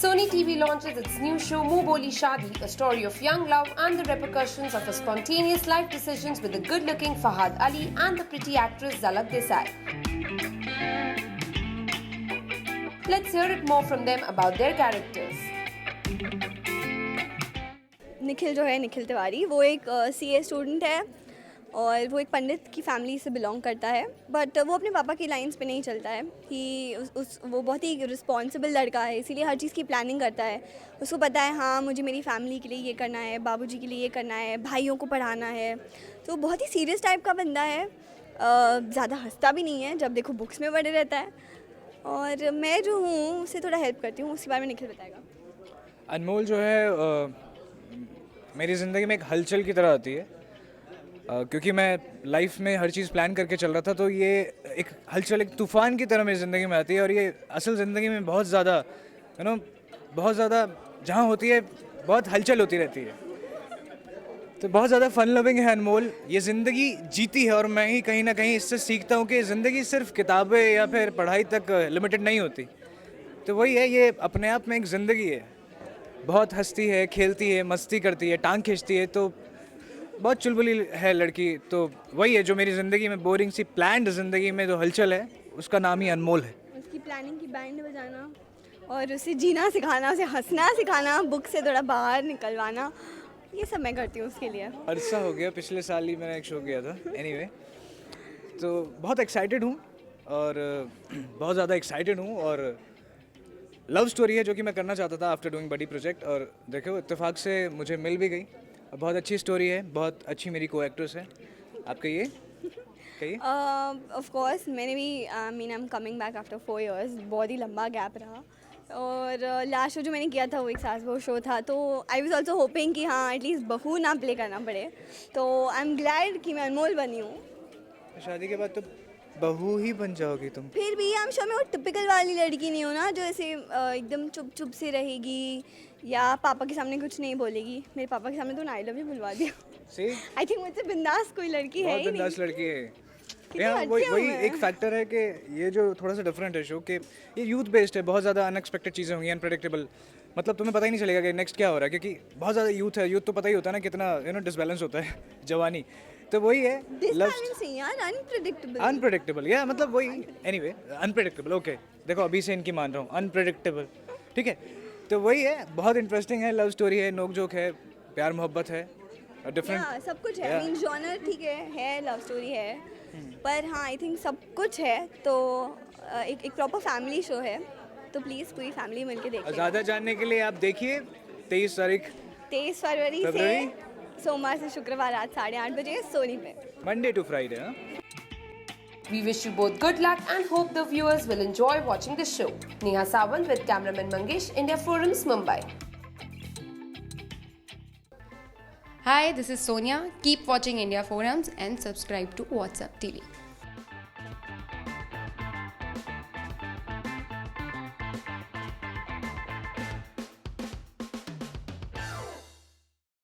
Sony TV launches its new show Muh Boli Shaadi, a story of young love and the repercussions of a spontaneous life decisions with the good-looking Fahad Ali and the pretty actress Zalak Desai. Let's hear it more from them about their characters. Nikhil जो है निखिल तिवारी वो एक CA student है और वो एक पंडित की family से बिलोंग करता है, बट वो अपने पापा की लाइंस पे नहीं चलता है कि वो बहुत ही रिस्पॉन्सिबल लड़का है, इसीलिए हर चीज़ की प्लानिंग करता है। उसको पता है हाँ मुझे मेरी फैमिली के लिए ये करना है, बाबूजी के लिए ये करना है, भाइयों को पढ़ाना है। तो बहुत ही सीरियस टाइप का बंदा है, ज़्यादा हंसता भी नहीं है, जब देखो बुक्स में पढ़े रहता है। और मैं जो हूँ उसे थोड़ा हेल्प करती हूँ, उसके बारे में निखिल बताएगा। अनमोल जो है मेरी ज़िंदगी में एक हलचल की तरह आती है, क्योंकि मैं लाइफ में हर चीज़ प्लान करके चल रहा था, तो ये एक हलचल एक तूफ़ान की तरह मेरी ज़िंदगी में आती है। और ये असल ज़िंदगी में बहुत ज़्यादा बहुत ज़्यादा जहाँ होती है बहुत हलचल होती रहती है। तो बहुत ज़्यादा फ़न लविंग है अनमोल, ये ज़िंदगी जीती है और मैं ही कहीं ना कहीं इससे सीखता हूँ कि ज़िंदगी सिर्फ किताबें या फिर पढ़ाई तक लिमिटेड नहीं होती। तो वही है, ये अपने आप में एक ज़िंदगी है, बहुत हंसती है, खेलती है, मस्ती करती है, टांग खींचती है, तो बहुत चुलबुली है लड़की। तो वही है जो मेरी ज़िंदगी में बोरिंग सी प्लान्ड ज़िंदगी में जो हलचल है उसका नाम ही अनमोल है। उसकी प्लानिंग की बैंड बजाना और उसे जीना सिखाना, उसे हंसना सिखाना, बुक से थोड़ा बाहर निकलवाना, ये सब मैं करती हूँ उसके लिए। अरसा हो गया, पिछले साल ही मैंने एक शो किया था। एनीवे, तो बहुत एक्साइटेड हूँ और बहुत ज़्यादा एक्साइटेड हूँ। और लव स्टोरी है जो कि मैं करना चाहता था आफ्टर डूइंग बडी प्रोजेक्ट, और देखो इत्तेफाक से मुझे मिल भी गई। बहुत अच्छी स्टोरी है, बहुत अच्छी मेरी को एक्ट्रेस है। आप कहिए कहिए। ऑफ कोर्स मैंने भी I am coming back after 4 years, बहुत ही लंबा गैप रहा। और लास्ट शो जो मैंने किया था वो एक सास बहू शो था, तो आई वाज आल्सो होपिंग कि हाँ एटलीस्ट बहू ना प्ले करना पड़े। तो आई एम ग्लैड कि मैं अनमोल बनी हूँ। शादी के बाद तो बहू ही बन जाओगी तुम। फिर भी आई एम श्योर मैं वो टिपिकल वाली लड़की नहीं हूँ ना, जो ऐसे एकदम चुप चुप से रहेगी या पापा के सामने कुछ नहीं बोलेगी। मेरे पापा के सामने तो आई लव यू बुलवा दिया। आई थिंक मुझसे बिंदास कोई लड़की है ही नहीं। बिंदास लड़की है। यहाँ वही एक फैक्टर है कि ये जो थोड़ा सा डिफरेंट है शो, कि ये यूथ बेस्ड है, बहुत ज़्यादा अनएक्सपेक्टेड चीज़ें होंगी, अनप्रेडिक्टेबल। मतलब तुम्हें पता ही नहीं चलेगा कि नेक्स्ट क्या हो रहा है, क्योंकि बहुत ज़्यादा यूथ है। यूथ तो पता ही होता है ना कितना डिसबैलेंस होता है जवानी। तो वही है अनप्रेडिक्टेबल या मतलब वही एनीवे अनप्रेडिक्टेबल। ओके देखो अभी से इनकी मान रहा हूँ, अनप्रेडिक्टेबल, ठीक है। तो वही है, बहुत इंटरेस्टिंग है, लव स्टोरी है, नोक जोक है, प्यार मोहब्बत है, डिफरेंट सब कुछ है। मीन जॉनर ठीक है लव स्टोरी है, पर हाँ आई थिंक सब कुछ है। तो एक प्रॉपर फैमिली शो है, तो प्लीज़ पूरी फैमिली मिलके देखिए। ज़्यादा जानने के लिए आप देखिए 23 फरवरी से सोमवार से शुक्रवार रात 8:30 बजे सोनी पे, Monday to Friday. We wish you both good luck and hope the viewers will enjoy watching the show. Neha Sawant with cameraman Mangesh, India Forums, Mumbai. Hi, this is Sonia. Keep watching India Forums and subscribe to WhatsApp TV.